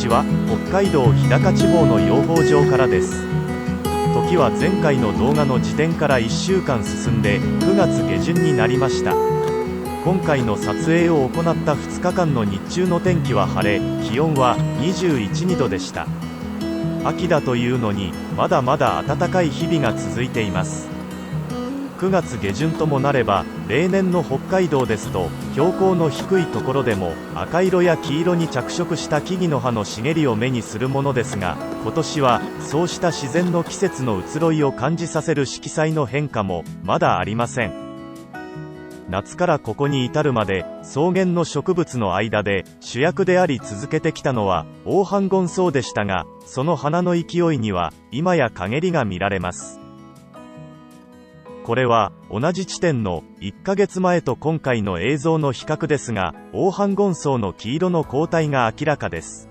ちは北海道日高地方の養蜂場からです。時は前回の動画の時点から1週間進んで9月下旬になりました。今回の撮影を行った2日間の日中の天気は晴れ、気温は21、2度でした。秋だというのにまだまだ暖かい日々が続いています。9月下旬ともなれば、例年の北海道ですと標高の低いところでも赤色や黄色に着色した木々の葉の茂りを目にするものですが、今年はそうした自然の季節の移ろいを感じさせる色彩の変化もまだありません。夏からここに至るまで草原の植物の間で主役であり続けてきたのはオオハンゴンソウでしたが、その花の勢いには今や陰りが見られます。これは同じ地点の1ヶ月前と今回の映像の比較ですが、オオハンゴンソウの黄色の後退が明らかです。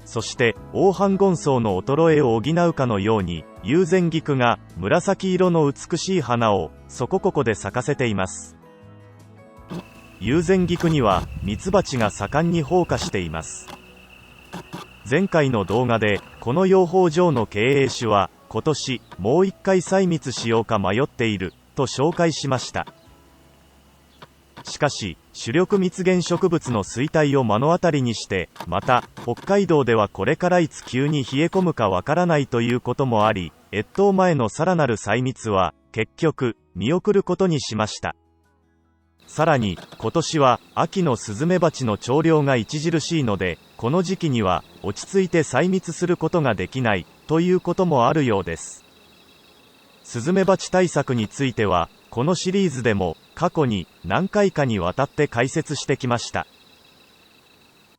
そしてオオハンゴンソウの衰えを補うかのように、友禅菊が紫色の美しい花をそこここで咲かせています。友禅菊にはミツバチが盛んに蜂花しています。前回の動画でこの養蜂場の経営主は今年もう一回採蜜しようか迷っていると紹介しました。しかし主力蜜源植物の衰退を目の当たりにして、また北海道ではこれからいつ急に冷え込むかわからないということもあり、越冬前のさらなる採蜜は結局見送ることにしました。さらに今年は秋のスズメバチの調量が著しいので、この時期には落ち着いて採蜜することができないということもあるようです。スズメバチ対策についてはこのシリーズでも過去に何回かにわたって解説してきました。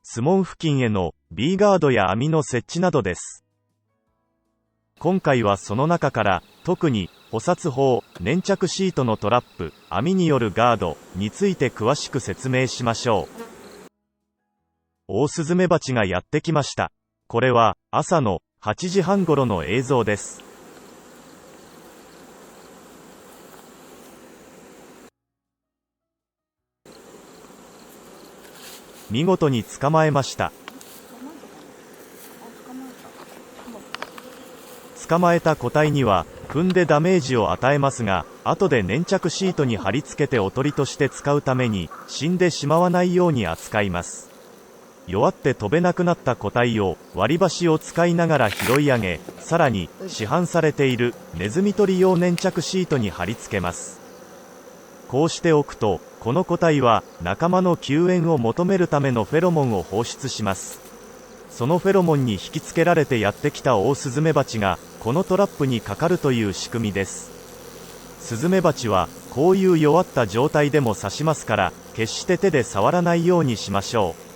巣門付近への B ガードや網の設置などです。今回はその中から特に捕殺法、粘着シートのトラップ、網によるガードについて詳しく説明しましょう。オオスズメバチがやってきました。これは朝の8時半頃の映像です。見事に捕まえました。捕まえた個体には踏んでダメージを与えますが、後で粘着シートに貼り付けておとりとして使うために死んでしまわないように扱います。弱って飛べなくなった個体を割り箸を使いながら拾い上げ、さらに市販されているネズミ捕り用粘着シートに貼り付けます。こうしておくと、この個体は仲間の救援を求めるためのフェロモンを放出します。そのフェロモンに引きつけられてやってきたオオスズメバチがこのトラップにかかるという仕組みです。スズメバチはこういう弱った状態でも刺しますから、決して手で触らないようにしましょう。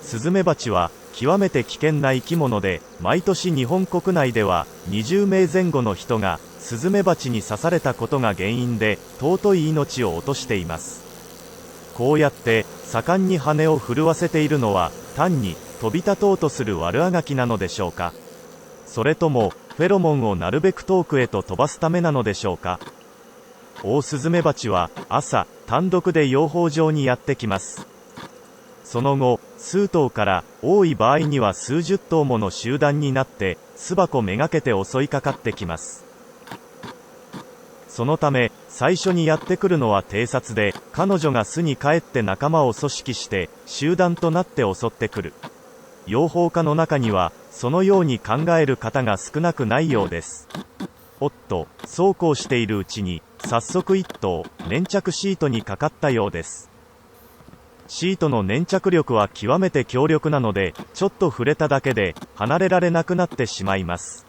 スズメバチは極めて危険な生き物で、毎年日本国内では20名前後の人がスズメバチに刺されたことが原因で尊い命を落としています。こうやって盛んに羽を震わせているのは単に飛び立とうとする悪あがきなのでしょうか。それともフェロモンをなるべく遠くへと飛ばすためなのでしょうか。オオスズメバチは朝単独で養蜂場にやってきます。その後数頭から多い場合には数十頭もの集団になって巣箱めがけて襲いかかってきます。そのため最初にやってくるのは偵察で、彼女が巣に帰って仲間を組織して集団となって襲ってくる。養蜂家の中にはそのように考える方が少なくないようです。おっと、そうこうしているうちに早速1頭粘着シートにかかったようです。シートの粘着力は極めて強力なので、ちょっと触れただけで離れられなくなってしまいます。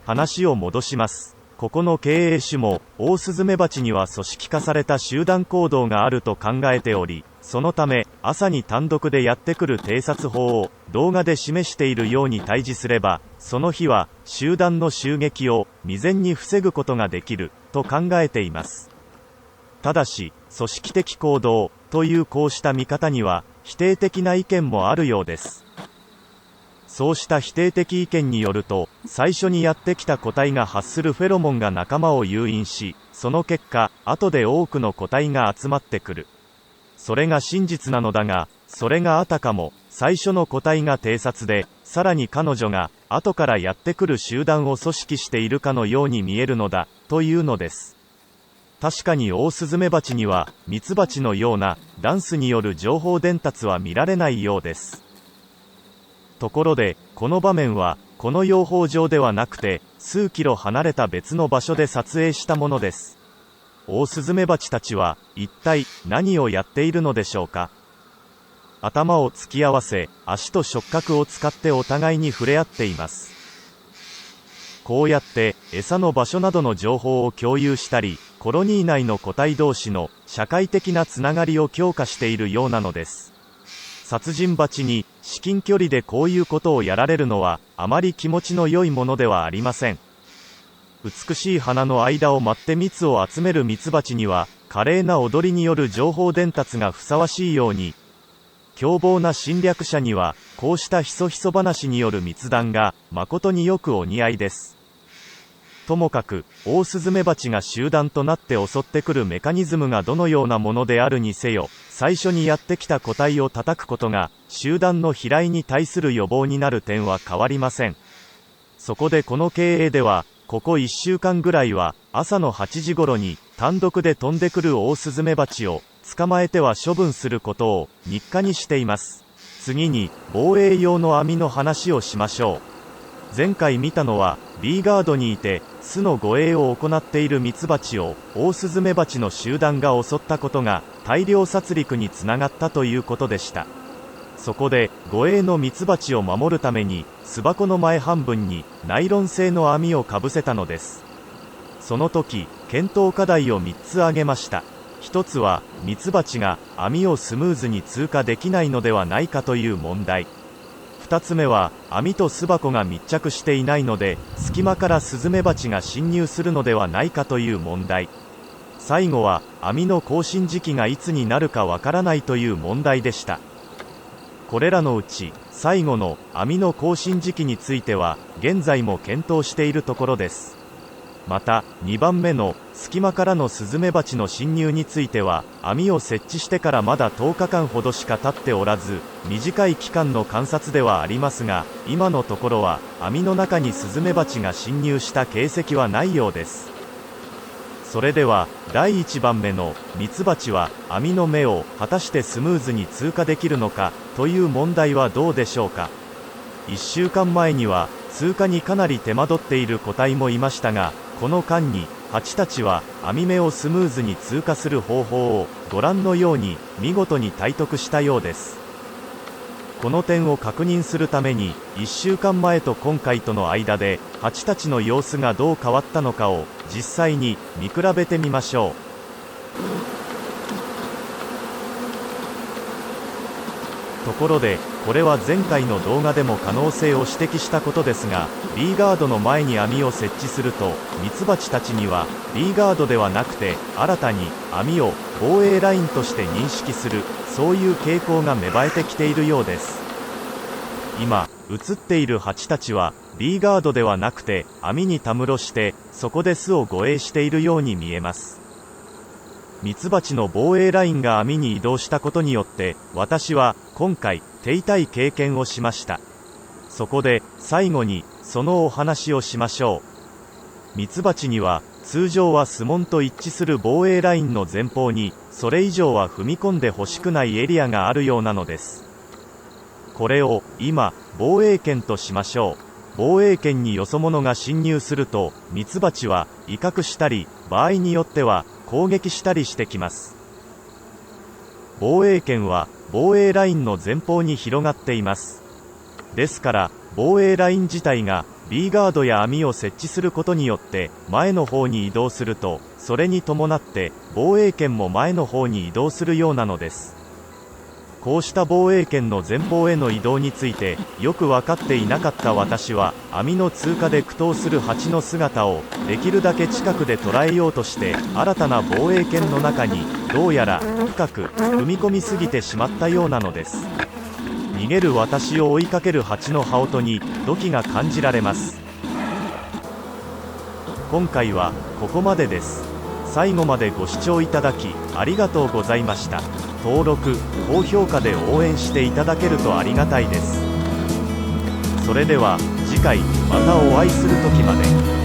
話を戻します。ここの経営主もオオスズメバチには組織化された集団行動があると考えており、そのため朝に単独でやってくる偵察法を動画で示しているように対峙すれば、その日は集団の襲撃を未然に防ぐことができると考えています。ただし組織的行動というこうした見方には否定的な意見もあるようです。そうした否定的意見によると、最初にやってきた個体が発するフェロモンが仲間を誘引し、その結果後で多くの個体が集まってくる。それが真実なのだが、それがあたかも最初の個体が偵察で、さらに彼女が後からやってくる集団を組織しているかのように見えるのだというのです。確かにオオスズメバチにはミツバチのようなダンスによる情報伝達は見られないようです。ところでこの場面はこの養蜂場ではなくて数キロ離れた別の場所で撮影したものです。オオスズメバチたちは一体何をやっているのでしょうか。頭を突き合わせ、足と触覚を使ってお互いに触れ合っています。こうやって餌の場所などの情報を共有したり、コロニー内の個体同士の社会的なつながりを強化しているようなのです。殺人バチに至近距離でこういうことをやられるのはあまり気持ちの良いものではありません。美しい花の間を待って蜜を集めるミツバチには華麗な踊りによる情報伝達がふさわしいように、凶暴な侵略者にはこうしたひそひそ話による密談が誠によくお似合いです。ともかくオオスズメバチが集団となって襲ってくるメカニズムがどのようなものであるにせよ、最初にやってきた個体を叩くことが集団の飛来に対する予防になる点は変わりません。そこでこの経営ではここ1週間ぐらいは朝の8時頃に単独で飛んでくるオオスズメバチを捕まえては処分することを日課にしています。次に防衛用の網の話をしましょう。前回見たのはビーガードにいて巣の護衛を行っているミツバチをオオスズメバチの集団が襲ったことが大量殺戮につながったということでした。そこで護衛のミツバチを守るために巣箱の前半分にナイロン製の網をかぶせたのです。その時検討課題を3つ挙げました。一つはミツバチが網をスムーズに通過できないのではないかという問題。二つ目は網と巣箱が密着していないので隙間からスズメバチが侵入するのではないかという問題。最後は網の更新時期がいつになるかわからないという問題でした。これらのうち最後の網の更新時期については現在も検討しているところです。また2番目の隙間からのスズメバチの侵入については網を設置してからまだ10日間ほどしか経っておらず短い期間の観察ではありますが、今のところは網の中にスズメバチが侵入した形跡はないようです。それでは第1番目のミツバチは網の目を果たしてスムーズに通過できるのかという問題はどうでしょうか。1週間前には通過にかなり手間取っている個体もいましたが、この間にハチたちは網目をスムーズに通過する方法をご覧のように見事に体得したようです。この点を確認するために1週間前と今回との間でハチたちの様子がどう変わったのかを実際に見比べてみましょう。ところでこれは前回の動画でも可能性を指摘したことですが、ビーガードの前に網を設置するとミツバチたちにはビーガードではなくて新たに網を防衛ラインとして認識する、そういう傾向が芽生えてきているようです。今映っているハチたちはビーガードではなくて網にたむろしてそこで巣を護衛しているように見えます。ミツバチの防衛ラインが網に移動したことによって私は今回手痛い経験をしました。そこで最後にそのお話をしましょう。ミツバチには通常は巣門と一致する防衛ラインの前方にそれ以上は踏み込んでほしくないエリアがあるようなのです。これを今防衛圏としましょう。防衛圏によそ者が侵入するとミツバチは威嚇したり場合によっては攻撃したりしてきます。防衛圏は防衛ラインの前方に広がっています。ですから防衛ライン自体がビーガードや網を設置することによって前の方に移動すると、それに伴って防衛圏も前の方に移動するようなのです。こうした防衛圏の前方への移動についてよく分かっていなかった私は、網の通過で苦闘する蜂の姿をできるだけ近くで捉えようとして新たな防衛圏の中にどうやら深く踏み込みすぎてしまったようなのです。逃げる私を追いかける蜂の羽音に怒気が感じられます。今回はここまでです。最後までご視聴いただきありがとうございました。登録、高評価で応援していただけるとありがたいです。それでは次回またお会いする時まで。